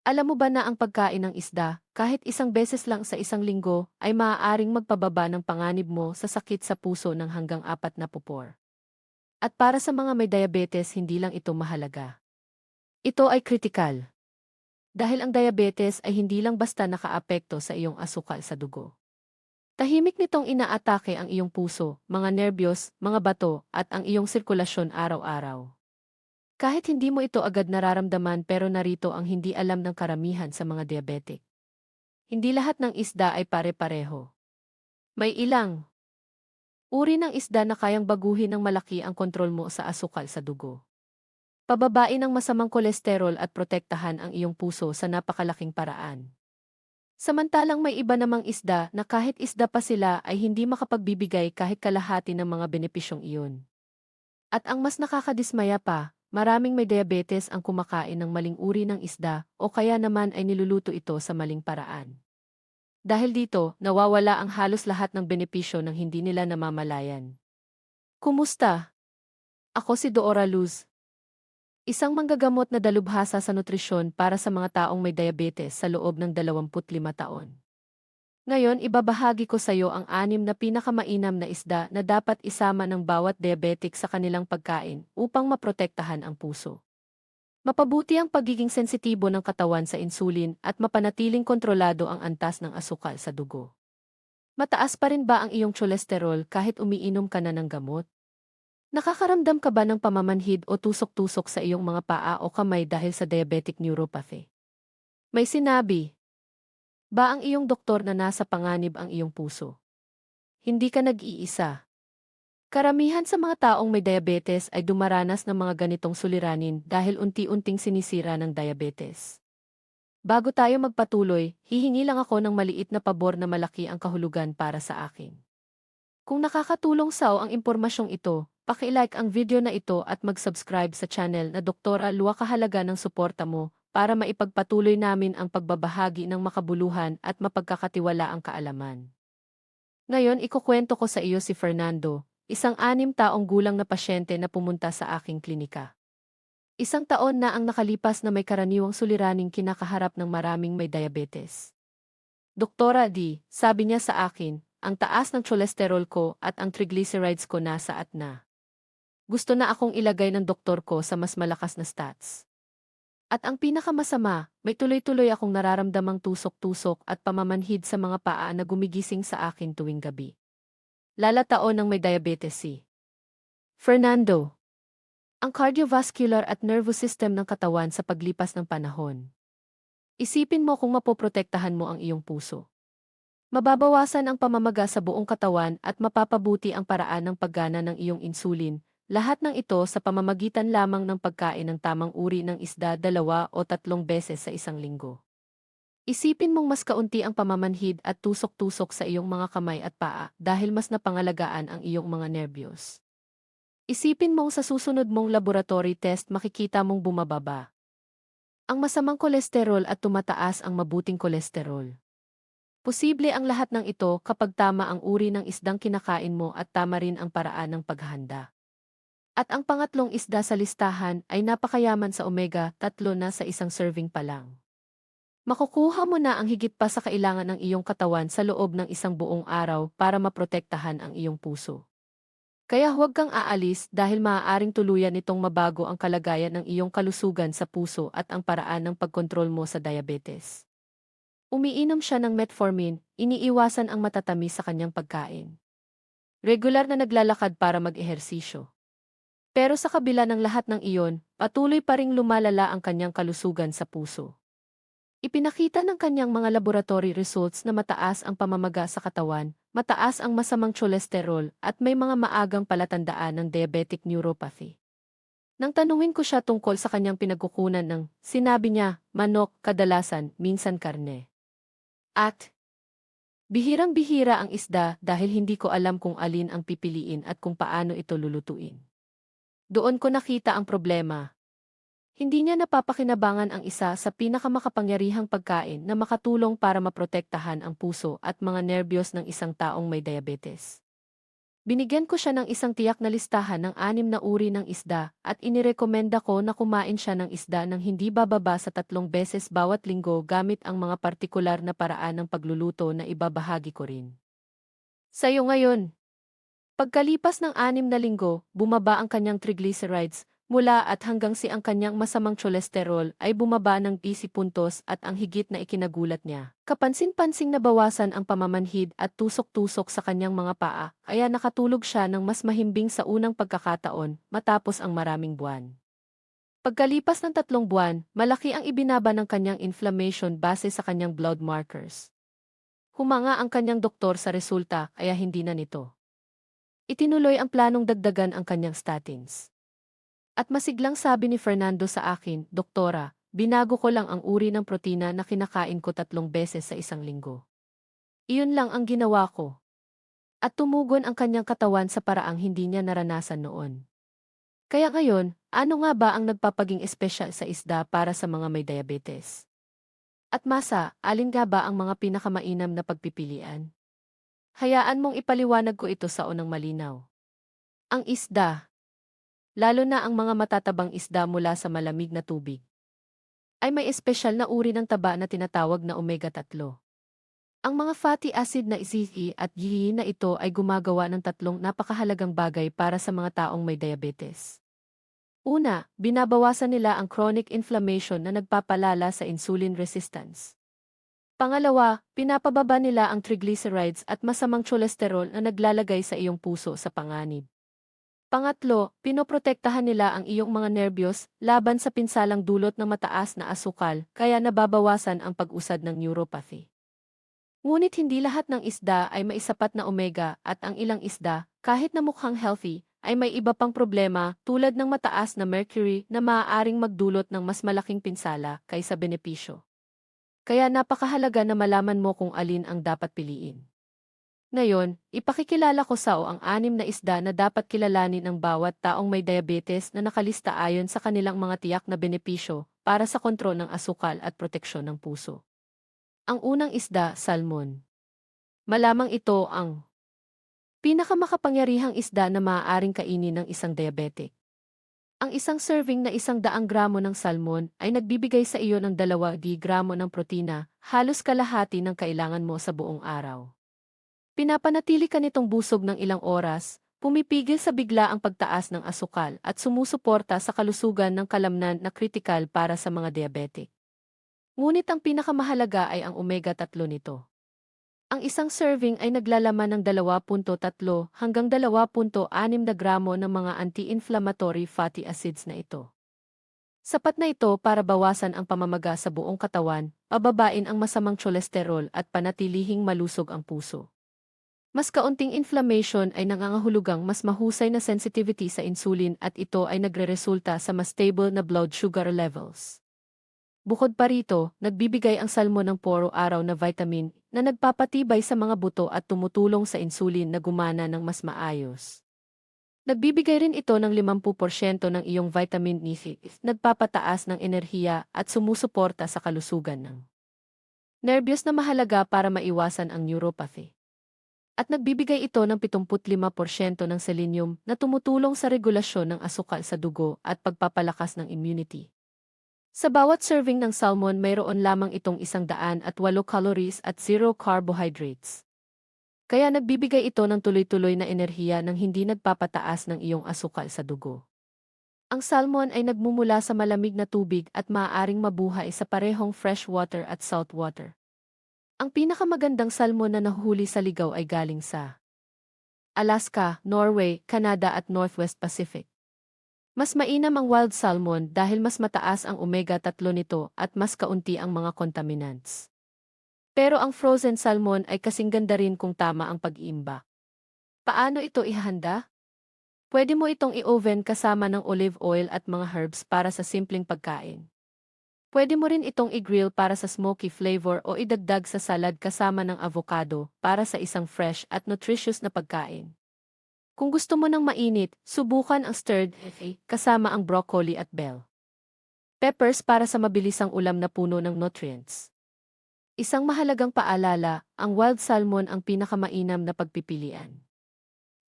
Alam mo ba na ang pagkain ng isda, kahit isang beses lang sa isang linggo, ay maaaring magpababa ng panganib mo sa sakit sa puso ng hanggang 4 na pupor. At para sa mga may diabetes, hindi lang ito mahalaga. Ito ay kritikal. Dahil ang diabetes ay hindi lang basta nakaapekto sa iyong asukal sa dugo. Tahimik nitong inaatake ang iyong puso, mga nerbiyos, mga bato, at ang iyong sirkulasyon araw-araw. Kahit hindi mo ito agad nararamdaman, pero narito ang hindi alam ng karamihan sa mga diabetic. Hindi lahat ng isda ay pare-pareho. May ilang uri ng isda na kayang baguhin ng malaki ang kontrol mo sa asukal sa dugo. Pababain ang masamang kolesterol at protektahan ang iyong puso sa napakalaking paraan. Samantalang may iba namang isda na kahit isda pa sila ay hindi makapagbibigay kahit kalahati ng mga benepisyong iyon. At ang mas nakakadismaya pa, maraming may diabetes ang kumakain ng maling uri ng isda o kaya naman ay niluluto ito sa maling paraan. Dahil dito, nawawala ang halos lahat ng benepisyo ng hindi nila namamalayan. Kumusta? Ako si Dora Luz, isang manggagamot na dalubhasa sa nutrisyon para sa mga taong may diabetes sa loob ng 25 taon. Ngayon, ibabahagi ko sa iyo ang 6 na pinakamainam na isda na dapat isama ng bawat diabetic sa kanilang pagkain upang maprotektahan ang puso. Mapabuti ang pagiging sensitibo ng katawan sa insulin at mapanatiling kontrolado ang antas ng asukal sa dugo. Mataas pa rin ba ang iyong cholesterol kahit umiinom ka na ng gamot? Nakakaramdam ka ba ng pamamanhid o tusok-tusok sa iyong mga paa o kamay dahil sa diabetic neuropathy? May sinabi ba ang iyong doktor na nasa panganib ang iyong puso? Hindi ka nag-iisa. Karamihan sa mga taong may diabetes ay dumaranas ng mga ganitong suliranin dahil unti-unting sinisira ng diabetes. Bago tayo magpatuloy, hihingi lang ako ng maliit na pabor na malaki ang kahulugan para sa akin. Kung nakakatulong sa ang impormasyong ito, paki-like ang video na ito at mag-subscribe sa channel na Dr. Alua. Kahalaga ng suporta mo para maipagpatuloy namin ang pagbabahagi ng makabuluhan at mapagkakatiwalaang kaalaman. Ngayon ikukwento ko sa iyo si Fernando, isang 6 taong gulang na pasyente na pumunta sa aking klinika. Isang taon na ang nakalipas na may karaniwang suliraning kinakaharap ng maraming may diabetes. Doktora D, sabi niya sa akin, ang taas ng cholesterol ko at ang triglycerides ko nasa at na. Gusto na akong ilagay ng doktor ko sa mas malakas na stats. At ang pinakamasama, may tuloy-tuloy akong nararamdamang tusok-tusok at pamamanhid sa mga paa na gumigising sa akin tuwing gabi. Lalataon ng may diabetes si Fernando. Ang cardiovascular at nervous system ng katawan sa paglipas ng panahon. Isipin mo kung mapoprotektahan mo ang iyong puso. Mababawasan ang pamamaga sa buong katawan at mapapabuti ang paraan ng paggana ng iyong insulin, lahat ng ito sa pamamagitan lamang ng pagkain ng tamang uri ng isda 2 o 3 beses sa isang linggo. Isipin mong mas kaunti ang pamamanhid at tusok-tusok sa iyong mga kamay at paa dahil mas napangalagaan ang iyong mga nerbiyos. Isipin mong sa susunod mong laboratory test makikita mong bumababa ang masamang kolesterol at tumataas ang mabuting kolesterol. Posible ang lahat ng ito kapag tama ang uri ng isdang kinakain mo at tama rin ang paraan ng paghahanda. At ang pangatlong isda sa listahan ay napakayaman sa omega-3 na sa isang serving pa lang. Makukuha mo na ang higit pa sa kailangan ng iyong katawan sa loob ng isang buong araw para maprotektahan ang iyong puso. Kaya huwag kang aalis dahil maaaring tuluyan nitong mabago ang kalagayan ng iyong kalusugan sa puso at ang paraan ng pagkontrol mo sa diabetes. Umiinom siya ng metformin, iniiwasan ang matatamis sa kanyang pagkain. Regular na naglalakad para mag-ehersisyo. Pero sa kabila ng lahat ng iyon, patuloy pa ring lumalala ang kanyang kalusugan sa puso. Ipinakita ng kanyang mga laboratory results na mataas ang pamamaga sa katawan, mataas ang masamang cholesterol at may mga maagang palatandaan ng diabetic neuropathy. Nang tanungin ko siya tungkol sa kanyang pinagkukunan ng, sinabi niya, manok, kadalasan, minsan karne. At bihirang-bihira ang isda dahil hindi ko alam kung alin ang pipiliin at kung paano ito lulutuin. Doon ko nakita ang problema. Hindi niya napapakinabangan ang isa sa pinakamakapangyarihang pagkain na makatulong para maprotektahan ang puso at mga nerbiyos ng isang taong may diabetes. Binigyan ko siya ng isang tiyak na listahan ng 6 na uri ng isda at inirekomenda ko na kumain siya ng isda ng hindi bababa sa 3 beses bawat linggo gamit ang mga partikular na paraan ng pagluluto na ibabahagi ko rin. Sa'yo ngayon. Pagkalipas ng 6 na linggo, bumaba ang kanyang triglycerides, mula at hanggang si ang kanyang masamang cholesterol ay bumaba ng 10 puntos at ang higit na ikinagulat niya. Kapansin-pansing nabawasan ang pamamanhid at tusok-tusok sa kanyang mga paa, kaya nakatulog siya ng mas mahimbing sa unang pagkakataon, matapos ang maraming buwan. Pagkalipas ng 3 buwan, malaki ang ibinaba ng kanyang inflammation base sa kanyang blood markers. Humanga ang kanyang doktor sa resulta kaya hindi na nito itinuloy ang planong dagdagan ang kanyang statins. At masiglang sabi ni Fernando sa akin, Doktora, binago ko lang ang uri ng protina na kinakain ko 3 beses sa isang linggo. Iyon lang ang ginawa ko. At tumugon ang kanyang katawan sa paraang hindi niya naranasan noon. Kaya ngayon, ano nga ba ang nagpapaging espesyal sa isda para sa mga may diabetes? At masa, alin nga ba ang mga pinakamainam na pagpipilian? Hayaan mong ipaliwanag ko ito sa unang malinaw. Ang isda, lalo na ang mga matatabang isda mula sa malamig na tubig, ay may espesyal na uri ng taba na tinatawag na omega-3. Ang mga fatty acid na ECE at GI na ito ay gumagawa ng 3 napakahalagang bagay para sa mga taong may diabetes. Una, binabawasan nila ang chronic inflammation na nagpapalala sa insulin resistance. Pangalawa, pinapababa nila ang triglycerides at masamang cholesterol na naglalagay sa iyong puso sa panganib. Pangatlo, pinoprotektahan nila ang iyong mga nerbiyos laban sa pinsalang dulot ng mataas na asukal kaya nababawasan ang pag-usad ng neuropathy. Ngunit hindi lahat ng isda ay may sapat na omega at ang ilang isda, kahit na mukhang healthy, ay may iba pang problema tulad ng mataas na mercury na maaaring magdulot ng mas malaking pinsala kaysa benepisyo. Kaya napakahalaga na malaman mo kung alin ang dapat piliin. Ngayon, ipakikilala ko sa ang 6 na isda na dapat kilalanin ng bawat taong may diabetes na nakalista ayon sa kanilang mga tiyak na benepisyo para sa kontrol ng asukal at proteksyon ng puso. Ang unang isda, salmon. Malamang ito ang pinakamakapangyarihang isda na maaaring kainin ng isang diabetic. Ang isang serving na 100 gramo ng salmon ay nagbibigay sa iyo ng 2 gramo ng protina, halos kalahati ng kailangan mo sa buong araw. Pinapanatili ka nitong busog ng ilang oras, pumipigil sa bigla ang pagtaas ng asukal at sumusuporta sa kalusugan ng kalamnan na kritikal para sa mga diabetic. Ngunit ang pinakamahalaga ay ang omega-3 nito. Ang isang serving ay naglalaman ng 2.3 hanggang 2.6 na gramo ng mga anti-inflammatory fatty acids na ito. Sapat na ito para bawasan ang pamamaga sa buong katawan, pababain ang masamang cholesterol at panatilihing malusog ang puso. Mas kaunting inflammation ay nangangahulugang mas mahusay na sensitivity sa insulin at ito ay nagreresulta sa mas stable na blood sugar levels. Bukod pa rito, nagbibigay ang salmon ng puro-araw na vitamin na nagpapatibay sa mga buto at tumutulong sa insulin na gumana ng mas maayos. Nagbibigay rin ito ng 50% ng iyong vitamin E, nagpapataas ng enerhiya at sumusuporta sa kalusugan ng nerbiyos na mahalaga para maiwasan ang neuropathy. At nagbibigay ito ng 75% ng selenium na tumutulong sa regulasyon ng asukal sa dugo at pagpapalakas ng immunity. Sa bawat serving ng salmon mayroon lamang itong 108 calories at 0 carbohydrates. Kaya nagbibigay ito ng tuloy-tuloy na enerhiya nang hindi nagpapataas ng iyong asukal sa dugo. Ang salmon ay nagmumula sa malamig na tubig at maaaring mabuhay sa parehong freshwater at saltwater. Ang pinakamagandang salmon na nahuhuli sa ligaw ay galing sa Alaska, Norway, Canada at Northwest Pacific. Mas mainam ang wild salmon dahil mas mataas ang omega-3 nito at mas kaunti ang mga contaminants. Pero ang frozen salmon ay kasing ganda rin kung tama ang pag-iimbak. Paano ito ihahanda? Pwede mo itong i-oven kasama ng olive oil at mga herbs para sa simpleng pagkain. Pwede mo rin itong i-grill para sa smoky flavor o idagdag sa salad kasama ng avocado para sa isang fresh at nutritious na pagkain. Kung gusto mo ng mainit, subukan ang stirred kasama ang broccoli at bell peppers para sa mabilisang ulam na puno ng nutrients. Isang mahalagang paalala, ang wild salmon ang pinakamainam na pagpipilian.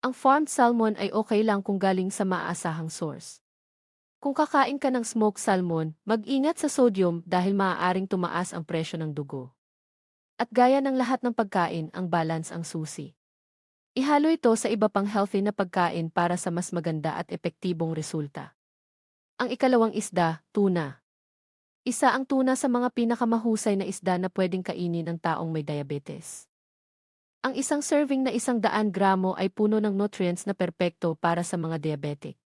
Ang farmed salmon ay okay lang kung galing sa maaasahang source. Kung kakain ka ng smoked salmon, mag-ingat sa sodium dahil maaaring tumaas ang presyo ng dugo. At gaya ng lahat ng pagkain, ang balance ang susi. Ihalo ito sa iba pang healthy na pagkain para sa mas maganda at epektibong resulta. Ang ikalawang isda, tuna. Isa ang tuna sa mga pinakamahusay na isda na pwedeng kainin ng taong may diabetes. Ang isang serving na 100 gramo ay puno ng nutrients na perpekto para sa mga diabetic.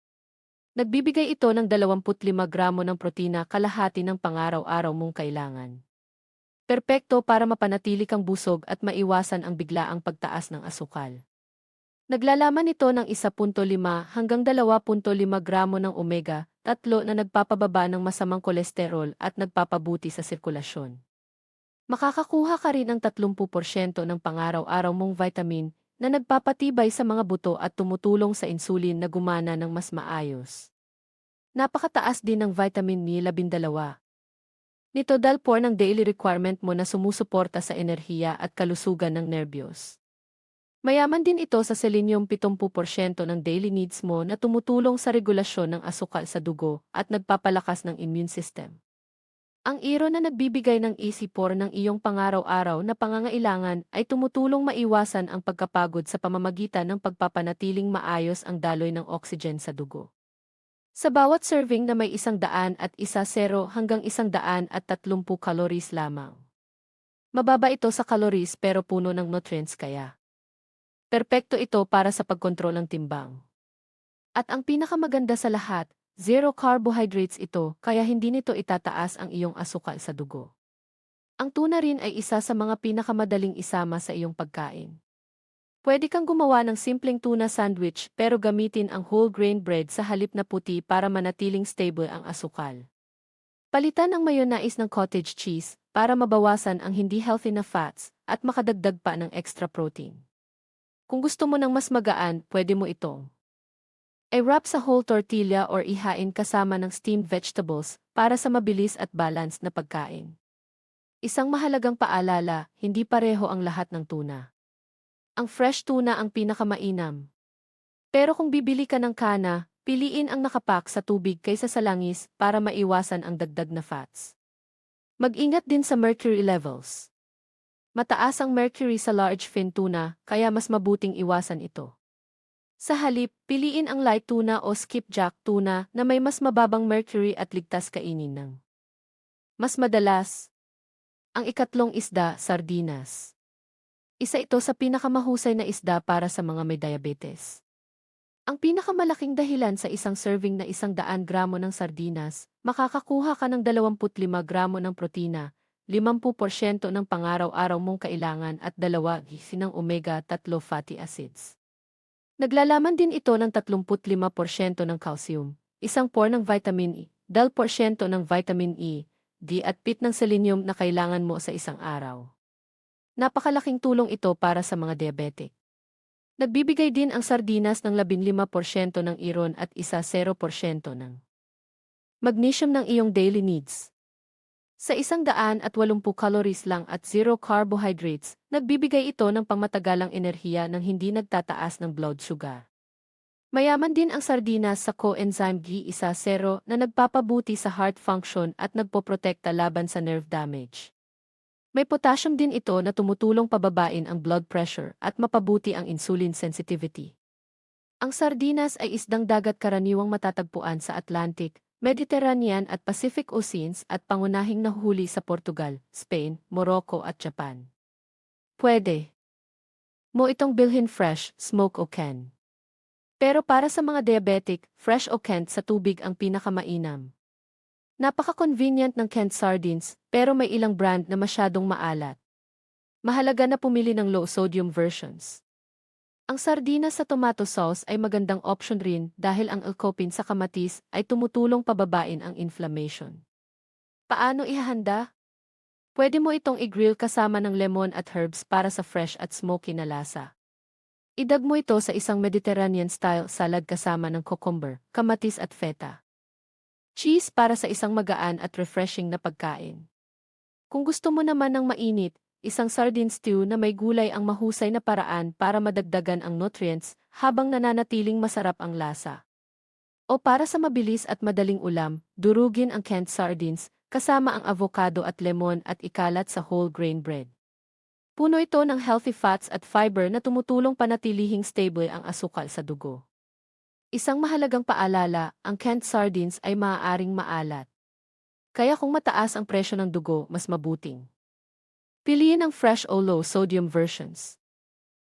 Nagbibigay ito ng 25 gramo ng protina, kalahati ng pangaraw-araw mong kailangan. Perpekto para mapanatili kang busog at maiwasan ang biglaang pagtaas ng asukal. Naglalaman ito ng 1.5 hanggang 2.5 gramo ng omega-3 na nagpapababa ng masamang kolesterol at nagpapabuti sa sirkulasyon. Makakakuha ka rin ng 30% ng pangaraw-araw mong vitamin na nagpapatibay sa mga buto at tumutulong sa insulin na gumana ng mas maayos. Napakataas din ng vitamin B12. Nito dalpor ng daily requirement mo na sumusuporta sa enerhiya at kalusugan ng nerbiyos. Mayaman din ito sa selenium, 70% ng daily needs mo na tumutulong sa regulasyon ng asukal sa dugo at nagpapalakas ng immune system. Ang iron na nagbibigay ng isipor ng iyong pangaraw-araw na pangangailangan ay tumutulong maiwasan ang pagkapagod sa pamamagitan ng pagpapanatiling maayos ang daloy ng oxygen sa dugo. Sa bawat serving na may 100 at 0 hanggang 130 calories lamang. Mababa ito sa calories pero puno ng nutrients kaya. Perpekto ito para sa pagkontrol ng timbang. At ang pinakamaganda sa lahat, zero carbohydrates ito kaya hindi nito itataas ang iyong asukal sa dugo. Ang tuna rin ay isa sa mga pinakamadaling isama sa iyong pagkain. Pwede kang gumawa ng simpleng tuna sandwich pero gamitin ang whole grain bread sa halip na puti para manatiling stable ang asukal. Palitan ang mayonnaise ng cottage cheese para mabawasan ang hindi healthy na fats at makadagdag pa ng extra protein. Kung gusto mo ng mas magaan, pwede mo itong i-wrap sa whole tortilla or ihain kasama ng steamed vegetables para sa mabilis at balanced na pagkain. Isang mahalagang paalala, hindi pareho ang lahat ng tuna. Ang fresh tuna ang pinakamainam. Pero kung bibili ka ng kana, piliin ang nakapak sa tubig kaysa sa langis para maiwasan ang dagdag na fats. Mag-ingat din sa mercury levels. Mataas ang mercury sa large fin tuna, kaya mas mabuting iwasan ito. Sa halip, piliin ang light tuna o skipjack tuna na may mas mababang mercury at ligtas kainin ng. Mas madalas, ang ikatlong isda, sardinas. Isa ito sa pinakamahusay na isda para sa mga may diabetes. Ang pinakamalaking dahilan sa isang serving na 100 gramo ng sardinas, makakakuha ka ng 25 gramo ng protina, 50% ng pangaraw-araw mong kailangan at 2 ng omega-3 fatty acids. Naglalaman din ito ng 35% ng calcium, 1 ng vitamin E, 2% ng vitamin E, D at pit ng selenium na kailangan mo sa isang araw. Napakalaking tulong ito para sa mga diabetic. Nagbibigay din ang sardinas ng 15% ng iron at 0% ng magnesium ng iyong daily needs. Sa 180 calories lang at 0 carbohydrates, nagbibigay ito ng pangmatagalang enerhiya nang hindi nagtataas ng blood sugar. Mayaman din ang sardinas sa coenzyme G10 na nagpapabuti sa heart function at nagpoprotekta laban sa nerve damage. May potassium din ito na tumutulong pababain ang blood pressure at mapabuti ang insulin sensitivity. Ang sardinas ay isdang dagat karaniwang matatagpuan sa Atlantic, Mediterranean at Pacific Oceans at pangunahing nahuhuli sa Portugal, Spain, Morocco at Japan. Pwede mo itong bilhin fresh, smoke o can. Pero para sa mga diabetic, fresh o canned sa tubig ang pinakamainam. Napaka-convenient ng canned sardines, pero may ilang brand na masyadong maalat. Mahalaga na pumili ng low-sodium versions. Ang sardinas sa tomato sauce ay magandang option rin dahil ang lycopene sa kamatis ay tumutulong pababain ang inflammation. Paano ihahanda? Pwede mo itong i-grill kasama ng lemon at herbs para sa fresh at smoky na lasa. Idag mo ito sa isang Mediterranean-style salad kasama ng cucumber, kamatis at feta. Cheese para sa isang magaan at refreshing na pagkain. Kung gusto mo naman ng mainit, isang sardine stew na may gulay ang mahusay na paraan para madagdagan ang nutrients habang nananatiling masarap ang lasa. O para sa mabilis at madaling ulam, durugin ang canned sardines, kasama ang avocado at lemon at ikalat sa whole grain bread. Puno ito ng healthy fats at fiber na tumutulong panatilihing stable ang asukal sa dugo. Isang mahalagang paalala, ang canned sardines ay maaaring maalat. Kaya kung mataas ang presyo ng dugo, mas mabuting piliin ang fresh o low-sodium versions.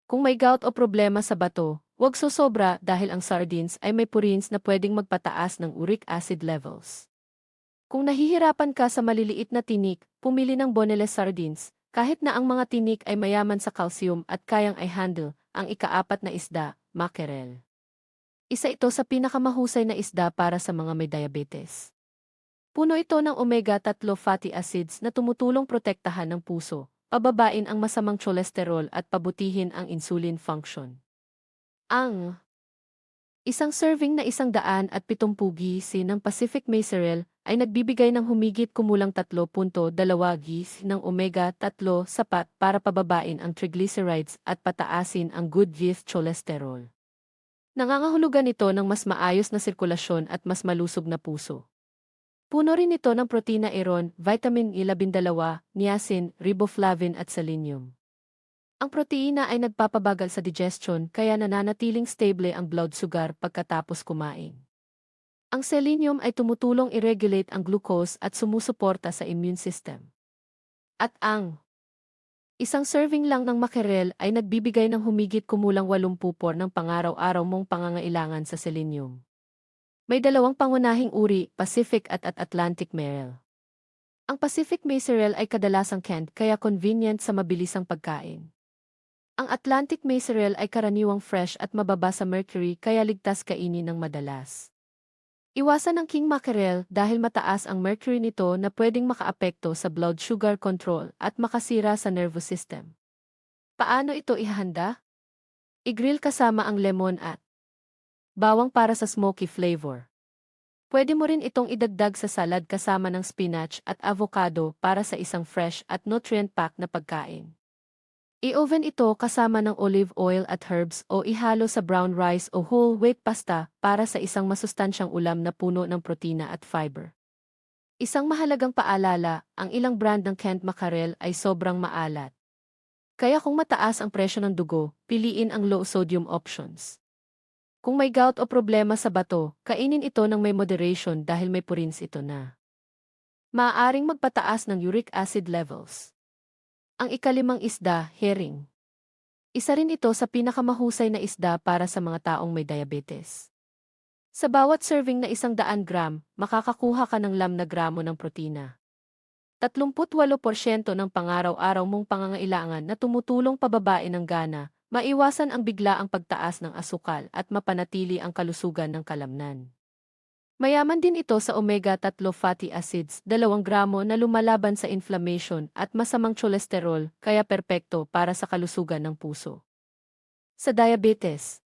Kung may gout o problema sa bato, huwag sosobra dahil ang sardines ay may purines na pwedeng magpataas ng uric acid levels. Kung nahihirapan ka sa maliliit na tinik, pumili ng boneless sardines, kahit na ang mga tinik ay mayaman sa calcium at kayang i-handle ang ikaapat na isda, mackerel. Isa ito sa pinakamahusay na isda para sa mga may diabetes. Puno ito ng omega-3 fatty acids na tumutulong protektahan ng puso, pababain ang masamang cholesterol at pabutihin ang insulin function. Ang isang serving na 170 gis ng Pacific Mackerel ay nagbibigay ng humigit kumulang 3.2 gis ng omega-3 sapat para pababain ang triglycerides at pataasin ang good yeast cholesterol. Nangangahulugan ito ng mas maayos na sirkulasyon at mas malusog na puso. Puno rin ito ng protina iron, vitamin E12, niacin, riboflavin at selenium. Ang proteina ay nagpapabagal sa digestion kaya nananatiling stable ang blood sugar pagkatapos kumain. Ang selenium ay tumutulong i-regulate ang glucose at sumusuporta sa immune system. At ang isang serving lang ng mackerel ay nagbibigay ng humigit kumulang 80% ng pangaraw-araw mong pangangailangan sa selenium. May dalawang pangunahing uri, Pacific at Atlantic mackerel. Ang Pacific mackerel ay kadalasang canned kaya convenient sa mabilisang pagkain. Ang Atlantic mackerel ay karaniwang fresh at mababa sa mercury kaya ligtas kainin ng madalas. Iwasan ang king mackerel dahil mataas ang mercury nito na pwedeng makaapekto sa blood sugar control at makasira sa nervous system. Paano ito ihahanda? I-grill kasama ang lemon at bawang para sa smoky flavor. Pwede mo rin itong idagdag sa salad kasama ng spinach at avocado para sa isang fresh at nutrient-packed na pagkain. I-oven ito kasama ng olive oil at herbs o ihalo sa brown rice o whole wheat pasta para sa isang masustansyang ulam na puno ng protina at fiber. Isang mahalagang paalala, ang ilang brand ng canned mackerel ay sobrang maalat. Kaya kung mataas ang presyo ng dugo, piliin ang low-sodium options. Kung may gout o problema sa bato, kainin ito ng may moderation dahil may purines ito na maaaring magpataas ng uric acid levels. Ang ikalimang isda, herring. Isa rin ito sa pinakamahusay na isda para sa mga taong may diabetes. Sa bawat serving na 100 gram, makakakuha ka ng 6 na gramo ng protina. 38% ng pangaraw-araw mong pangangailangan na tumutulong pababain ng gana, maiwasan ang biglaang pagtaas ng asukal at mapanatili ang kalusugan ng kalamnan. Mayaman din ito sa omega-3 fatty acids, 2 gramo na lumalaban sa inflammation at masamang cholesterol, kaya perpekto para sa kalusugan ng puso. Sa diabetes,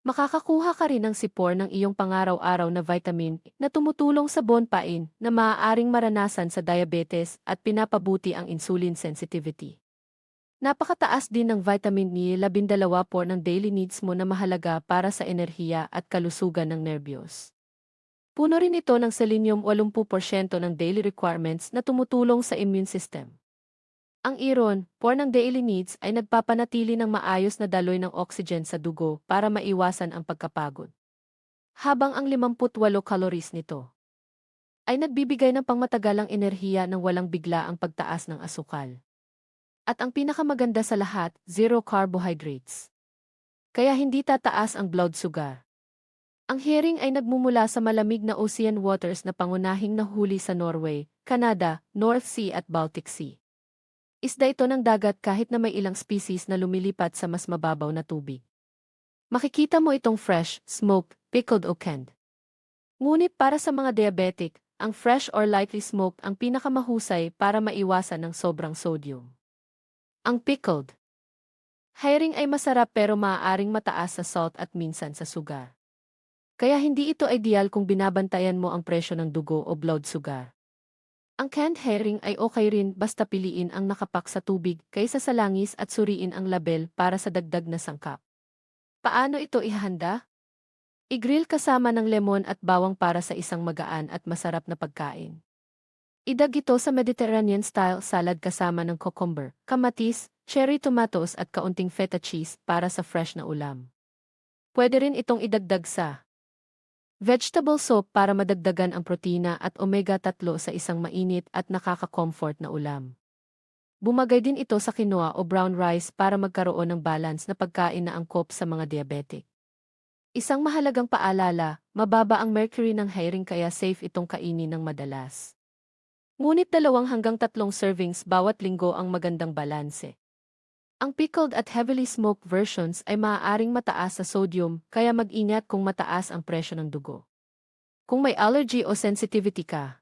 makakakuha ka rin ng sipor ng iyong pangaraw-araw na vitamin na tumutulong sa bone pain na maaaring maranasan sa diabetes at pinapabuti ang insulin sensitivity. Napakataas din ng vitamin E12 por ng daily needs mo na mahalaga para sa enerhiya at kalusugan ng nerbiyos. Puno rin ito ng selenium 80% ng daily requirements na tumutulong sa immune system. Ang iron, por ng daily needs ay nagpapanatili ng maayos na daloy ng oxygen sa dugo para maiwasan ang pagkapagod. Habang ang 58 calories nito ay nagbibigay ng pangmatagalang enerhiya ng walang bigla ang pagtaas ng asukal. At ang pinakamaganda sa lahat, zero carbohydrates. Kaya hindi tataas ang blood sugar. Ang herring ay nagmumula sa malamig na ocean waters na pangunahing nahuli sa Norway, Canada, North Sea at Baltic Sea. Isda ito ng dagat kahit na may ilang species na lumilipat sa mas mababaw na tubig. Makikita mo itong fresh, smoked, pickled o canned. Ngunit para sa mga diabetic, ang fresh or lightly smoked ang pinakamahusay para maiwasan ng sobrang sodium. Ang pickled herring ay masarap pero maaaring mataas sa salt at minsan sa sugar. Kaya hindi ito ideal kung binabantayan mo ang presyo ng dugo o blood sugar. Ang canned herring ay okay rin basta piliin ang nakapak sa tubig kaysa sa langis at suriin ang label para sa dagdag na sangkap. Paano ito ihanda? I-grill kasama ng lemon at bawang para sa isang magaan at masarap na pagkain. Idag ito sa Mediterranean-style salad kasama ng cucumber, kamatis, cherry tomatoes at kaunting feta cheese para sa fresh na ulam. Pwede rin itong idagdag sa vegetable soup para madagdagan ang protina at omega-3 sa isang mainit at nakaka-comfort na ulam. Bumagay din ito sa quinoa o brown rice para magkaroon ng balance na pagkain na angkop sa mga diabetic. Isang mahalagang paalala, mababa ang mercury ng herring kaya safe itong kainin ng madalas. Ngunit 2 hanggang 3 servings bawat linggo ang magandang balanse. Ang pickled at heavily smoked versions ay maaaring mataas sa sodium kaya mag-ingat kung mataas ang presyo ng dugo. Kung may allergy o sensitivity ka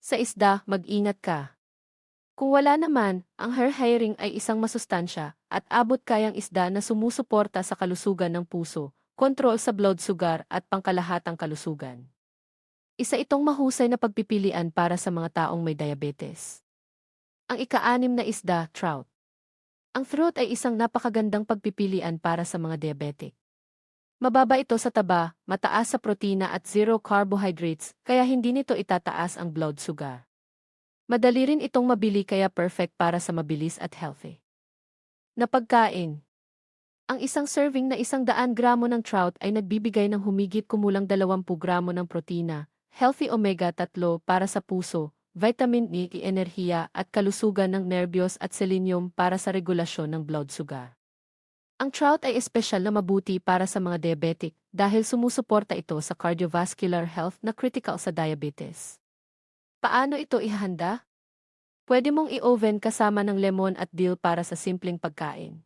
sa isda, mag-ingat ka. Kung wala naman, ang herring ay isang masustansya at abot kayang isda na sumusuporta sa kalusugan ng puso, kontrol sa blood sugar at pangkalahatang kalusugan. Isa itong mahusay na pagpipilian para sa mga taong may diabetes. Ang ika-6 na isda, trout. Ang trout ay isang napakagandang pagpipilian para sa mga diabetic. Mababa ito sa taba, mataas sa protina at zero carbohydrates, kaya hindi nito itataas ang blood sugar. Madali rin itong mabili kaya perfect para sa mabilis at healthy na pagkain. Ang isang serving na 100 gramo ng trout ay nagbibigay ng humigit kumulang 20 gramo ng protina, healthy omega-3 para sa puso, vitamin E, enerhiya at kalusugan ng nerbiyos at selenium para sa regulasyon ng blood sugar. Ang trout ay espesyal na mabuti para sa mga diabetic dahil sumusuporta ito sa cardiovascular health na critical sa diabetes. Paano ito ihanda? Pwede mong i-oven kasama ng lemon at dill para sa simpleng pagkain.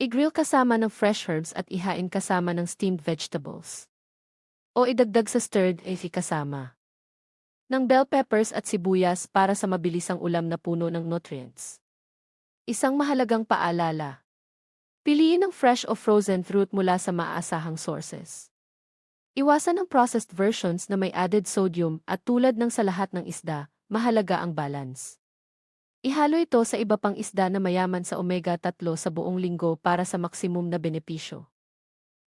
I-grill kasama ng fresh herbs at ihain kasama ng steamed vegetables. O idagdag sa stirred kasama ng bell peppers at sibuyas para sa mabilisang ulam na puno ng nutrients. Isang mahalagang paalala. Piliin ang fresh o frozen fruit mula sa maaasahang sources. Iwasan ang processed versions na may added sodium at tulad ng sa lahat ng isda, mahalaga ang balance. Ihalo ito sa iba pang isda na mayaman sa omega-3 sa buong linggo para sa maksimum na benepisyo.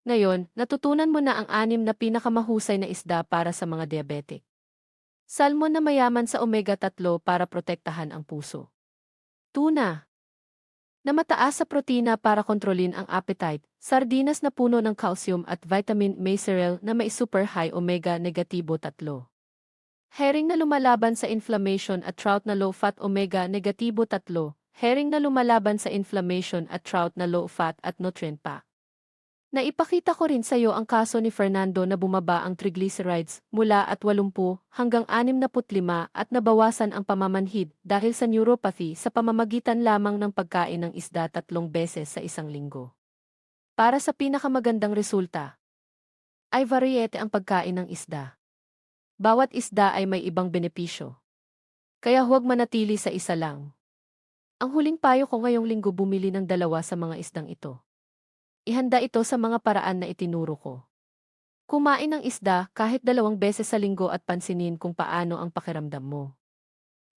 Ngayon, natutunan mo na ang 6 na pinakamahusay na isda para sa mga diabetic. Salmon na mayaman sa omega-3 para protektahan ang puso. Tuna na mataas sa protina para kontrolin ang appetite, sardinas na puno ng calcium at vitamin mackerel na may super high omega-3. Herring na lumalaban sa inflammation at trout na low-fat omega-3, herring na lumalaban sa inflammation at trout na low-fat at nutrient-packed. Naipakita ko rin sa iyo ang kaso ni Fernando na bumaba ang triglycerides mula at 80 hanggang 65 at nabawasan ang pamamanhid dahil sa neuropathy sa pamamagitan lamang ng pagkain ng isda 3 beses sa isang linggo. Para sa pinakamagandang resulta, ay variete ang pagkain ng isda. Bawat isda ay may ibang benepisyo. Kaya huwag manatili sa isa lang. Ang huling payo ko ngayong linggo bumili ng 2 sa mga isdang ito. Ihanda ito sa mga paraan na itinuro ko. Kumain ng isda kahit 2 beses sa linggo at pansinin kung paano ang pakiramdam mo.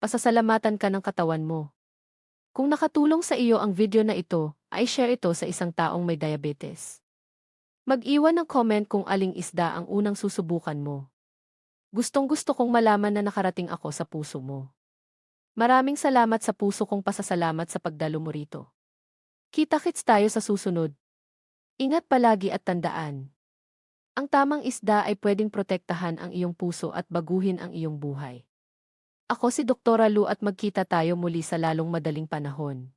Pasasalamatan ka ng katawan mo. Kung nakatulong sa iyo ang video na ito, ay share ito sa isang taong may diabetes. Mag-iwan ng comment kung aling isda ang unang susubukan mo. Gustong-gusto kong malaman na nakarating ako sa puso mo. Maraming salamat sa puso kong pasasalamat sa pagdalo mo rito. Kita-kits tayo sa susunod. Ingat palagi at tandaan. Ang tamang isda ay pwedeng protektahan ang iyong puso at baguhin ang iyong buhay. Ako si Dr. Lu at magkita tayo muli sa lalong madaling panahon.